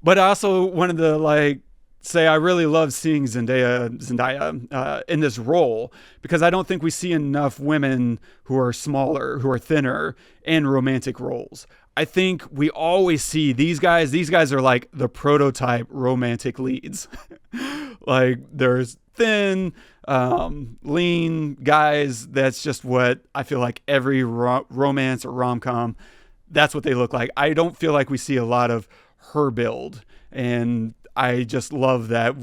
But I also wanted to like say I really love seeing Zendaya in this role, because I don't think we see enough women who are smaller, who are thinner, in romantic roles. I think we always see these guys. These guys are like the prototype romantic leads. Like there's thin, lean guys. That's just what I feel like every romance or rom-com, that's what they look like. I don't feel like we see a lot of her build. And I just love that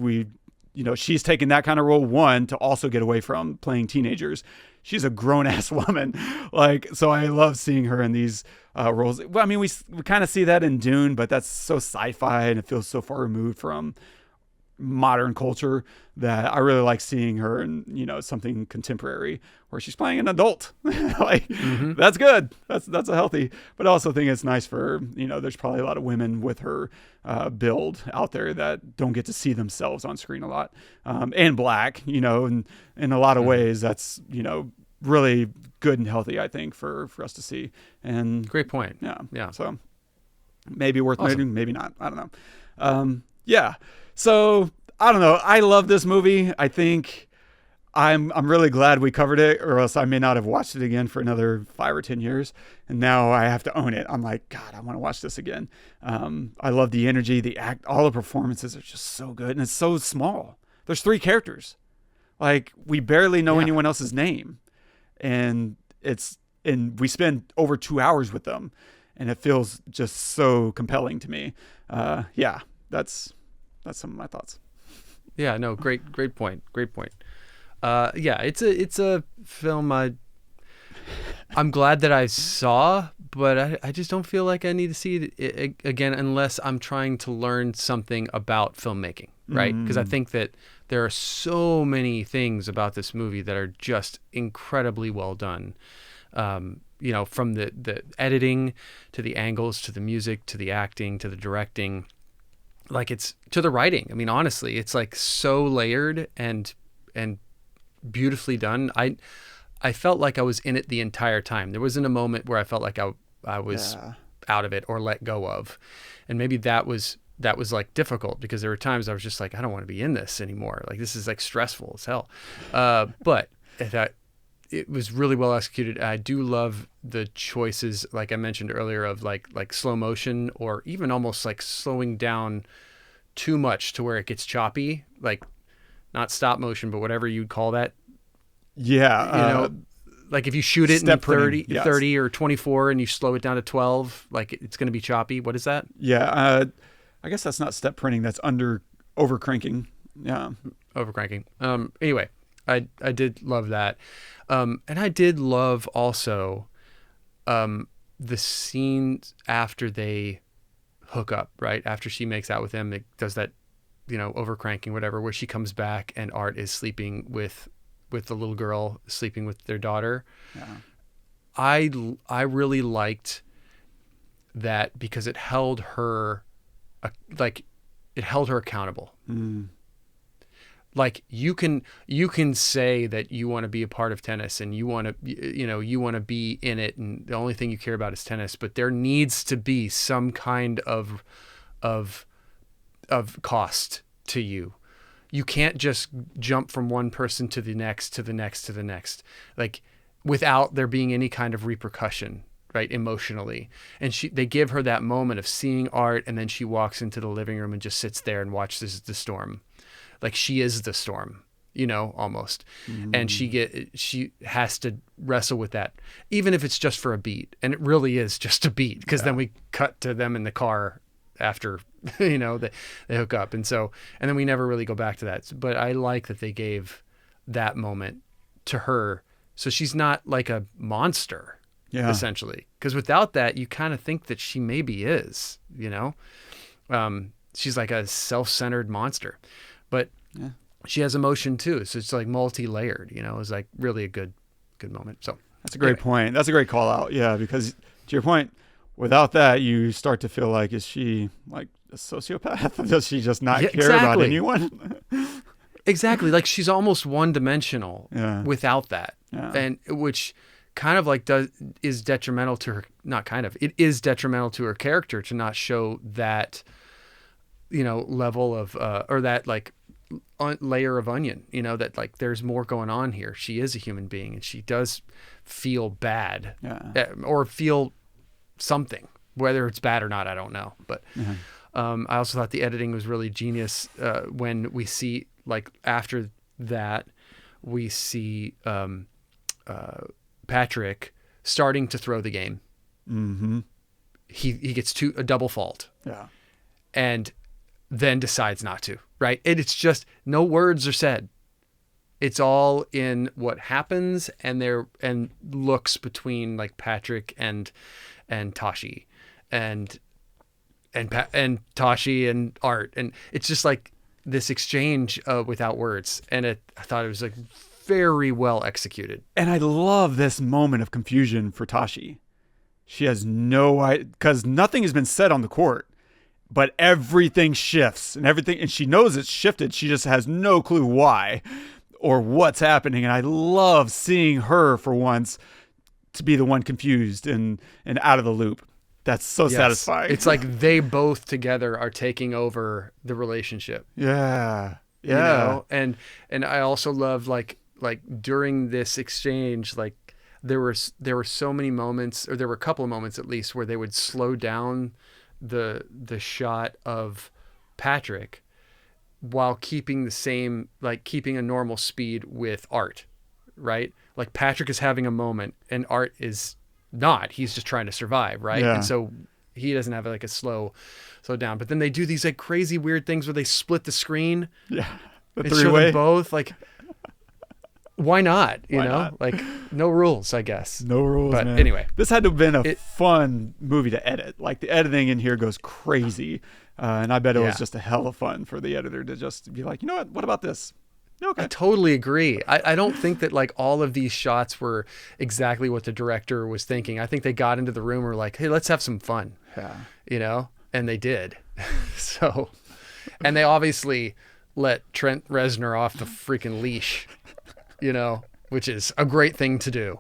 she's taken that kind of role, one, to also get away from playing teenagers. She's a grown ass woman. So I love seeing her in these roles. Well, I mean, we kind of see that in Dune, but that's so sci-fi and it feels so far removed from modern culture that I really like seeing her in, something contemporary where she's playing an adult. That's good. That's a healthy, but I also think it's nice for, there's probably a lot of women with her build out there that don't get to see themselves on screen a lot. And black, and in a lot of ways that's, really good and healthy, I think, for us to see. And great point. Yeah. So maybe worth awesome. Maybe not. I don't know. Yeah. So I don't know. I love this movie. I think I'm really glad we covered it, or else I may not have watched it again for another 5 or 10 years. And now I have to own it. I'm like, God, I want to watch this again. I love the energy, the act, all the performances are just so good. And it's so small. There's 3 characters. We barely know anyone else's name. And we spend over 2 hours with them. And it feels just so compelling to me. That's some of my thoughts. Yeah, no, great point. It's a film I'm glad that I saw, but I just don't feel like I need to see it again unless I'm trying to learn something about filmmaking, right? Because I think that there are so many things about this movie that are just incredibly well done. From the editing to the angles to the music to the acting to the directing. It's to the writing. I mean, honestly, it's so layered and beautifully done. I felt like I was in it the entire time. There wasn't a moment where I felt like I was out of it or let go of. And maybe that was difficult because there were times I was just I don't want to be in this anymore. This is stressful as hell. But it was really well executed. I do love the choices, like I mentioned earlier, of like slow motion or even almost slowing down too much to where it gets choppy, not stop motion, but whatever you'd call that. Yeah. If you shoot it in 30 or 24 and you slow it down to 12, it's going to be choppy. What is that? Yeah. I guess that's not step printing. That's over cranking. Yeah. Over cranking. Anyway, I did love that. And I did love also the scenes after they hook up, right? After she makes out with him, it does that, over cranking, whatever, where she comes back and Art is sleeping with the little girl, sleeping with their daughter. Yeah. I really liked that because it held her, accountable. You can say that you want to be a part of tennis and you want to be in it and the only thing you care about is tennis, but there needs to be some kind of cost to you. You can't just jump from one person to the next, to the next, to the next, without there being any kind of repercussion, right? Emotionally. And they give her that moment of seeing Art, and then she walks into the living room and just sits there and watches the storm. She is the storm, almost. Mm-hmm. And she has to wrestle with that, even if it's just for a beat. And it really is just a beat, because then we cut to them in the car after, they hook up. And then we never really go back to that. But I like that they gave that moment to her. So she's not like a monster, essentially. Because without that, you kind of think that she maybe is, she's like a self-centered monster. But she has emotion too, so it's multi-layered. It's really a good moment. So that's a great point. That's a great call out. Yeah, because to your point, without that, you start to feel like, is she a sociopath? Does she just not care about anyone? Exactly. She's almost one-dimensional without that, and which kind of is detrimental to her. Not kind of. It is detrimental to her character to not show that, level of or that layer of onion, that there's more going on here. She is a human being and she does feel bad or feel something, whether it's bad or not, I don't know. But I also thought the editing was really genius when we see after that we see Patrick starting to throw the game. Mm-hmm. He gets a double fault. Yeah. and then decides not to, right? And it's just no words are said. It's all in what happens and looks between like Patrick and Tashi and Tashi and Art, and it's just like this exchange without words, and I thought it was like very well executed. And I love this moment of confusion for Tashi. She has no idea, because nothing has been said on the court, but everything shifts and she knows it's shifted. She just has no clue why or what's happening. And I love seeing her for once to be the one confused and out of the loop. That's so satisfying. It's like they both together are taking over the relationship. Yeah. You know? And I also love like during this exchange, like there were so many moments, or there were a couple of moments at least, where they would slow down the shot of Patrick while keeping the same, like keeping a normal speed with Art, right? Like Patrick is having a moment and Art is not. He's just trying to survive, right? Yeah. And so he doesn't have like a slow down. But then they do these like crazy weird things where they split the screen. Yeah. The and show three-way. them both. Like, why not? You Why know, not? like no rules, I guess. No rules, But man. anyway, this had to have been a fun movie to edit. Like the editing in here goes crazy. And I bet it was just a hell of fun for the editor to just be like, you know what about this? Okay. I totally agree. I don't think that like all of these shots were exactly what the director was thinking. I think they got into the room and were like, hey, let's have some fun. Yeah. You know? And they did. So, and they obviously let Trent Reznor off the freaking leash, you know, which is a great thing to do.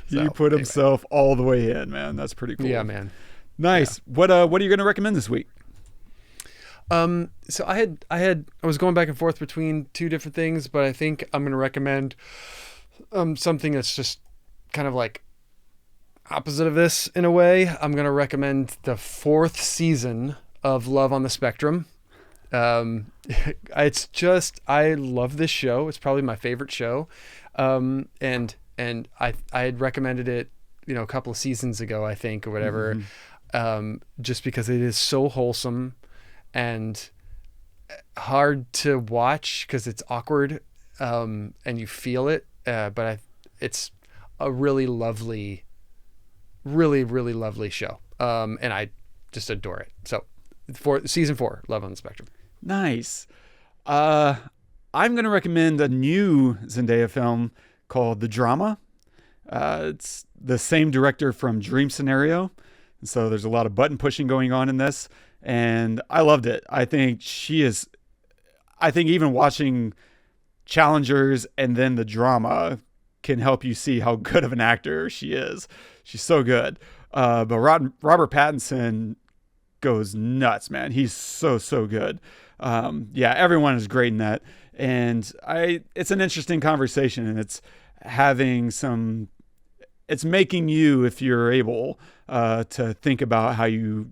He put himself all the way in, man. That's pretty cool. Yeah, man. Nice. Yeah. What are you going to recommend this week? So I was going back and forth between two different things, but I think I'm going to recommend something that's just kind of like opposite of this in a way. I'm going to recommend the 4th season of Love on the Spectrum. It's just, I love this show. It's probably my favorite show. And I had recommended it, you know, a couple of seasons ago, I think, or whatever. Just because it is so wholesome and hard to watch because it's awkward, and you feel it. But it's a really lovely, really, really lovely show. And I just adore it. So season 4, Love on the Spectrum. Nice. I'm going to recommend a new Zendaya film called The Drama. It's the same director from Dream Scenario. And so there's a lot of button pushing going on in this. And I loved it. I think even watching Challengers and then The Drama can help you see how good of an actor she is. She's so good. But Robert Pattinson goes nuts, man. He's so good. Everyone is great in that. And it's an interesting conversation, and it's making you, if you're able, to think about how you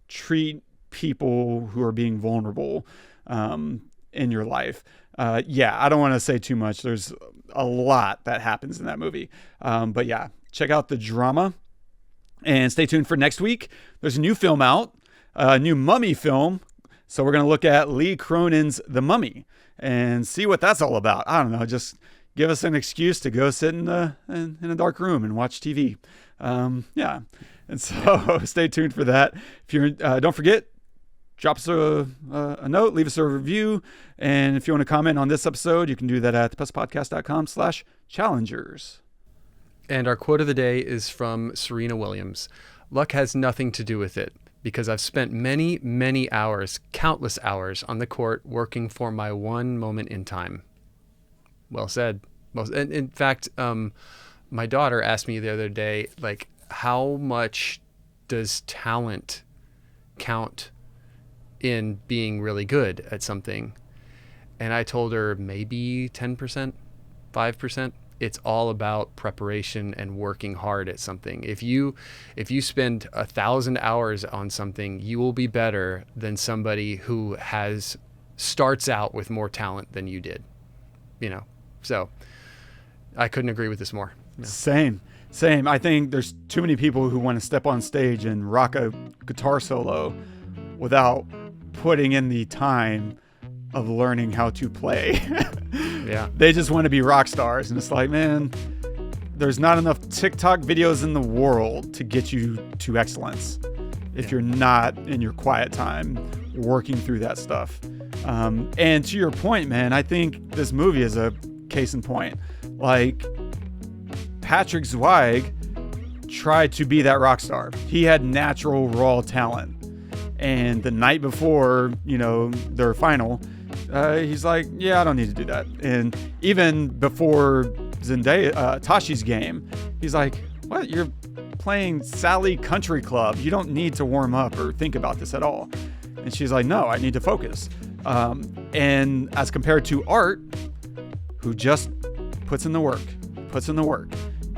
treat people who are being vulnerable in your life. I don't want to say too much. There's a lot that happens in that movie. But yeah, check out The Drama and stay tuned for next week. There's a new film out, a new Mummy film. So we're going to look at Lee Cronin's The Mummy and see what that's all about. I don't know, just give us an excuse to go sit in a dark room and watch TV. And so stay tuned for that. If you're, don't forget, drop us a note, leave us a review. And if you want to comment on this episode, you can do that at thepestlepodcast.com/challengers. And our quote of the day is from Serena Williams. Luck has nothing to do with it, because I've spent many, many hours, countless hours on the court working for my one moment in time. Well said. And in fact, my daughter asked me the other day, like, how much does talent count in being really good at something? And I told her maybe 10%, 5%. It's all about preparation and working hard at something. If you spend 1,000 hours on something, you will be better than somebody who starts out with more talent than you did. You know, so I couldn't agree with this more. Yeah. Same. Same. I think there's too many people who want to step on stage and rock a guitar solo without putting in the time of learning how to play. Yeah. They just want to be rock stars. And it's like, man, there's not enough TikTok videos in the world to get you to excellence if you're not in your quiet time working through that stuff. And to your point, man, I think this movie is a case in point. Like, Patrick Zweig tried to be that rock star. He had natural raw talent. And the night before, their final, he's like, yeah, I don't need to do that. And even before Zendaya, Tashi's game, he's like, what? You're playing Sally Country Club. You don't need to warm up or think about this at all. And she's like, no, I need to focus. And as compared to Art, who just puts in the work.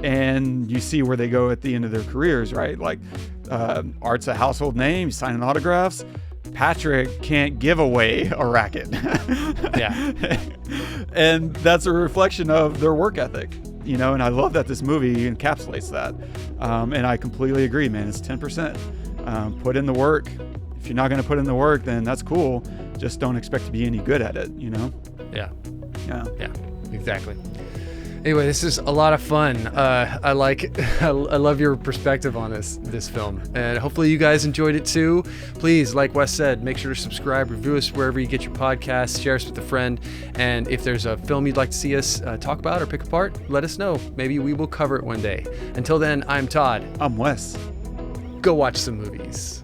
And you see where they go at the end of their careers, right? Like, Art's a household name, he's signing autographs. Patrick can't give away a racket. Yeah. And that's a reflection of their work ethic, and I love that this movie encapsulates that. And I completely agree, man. It's 10%. Put in the work. If you're not going to put in the work, then that's cool. Just don't expect to be any good at it, Yeah. Yeah. Exactly. Anyway, this is a lot of fun. I love your perspective on this film, and hopefully you guys enjoyed it too. Please, like Wes said, make sure to subscribe, review us wherever you get your podcasts, share us with a friend, and if there's a film you'd like to see us talk about or pick apart, let us know. Maybe we will cover it one day. Until then, I'm Todd. I'm Wes. Go watch some movies.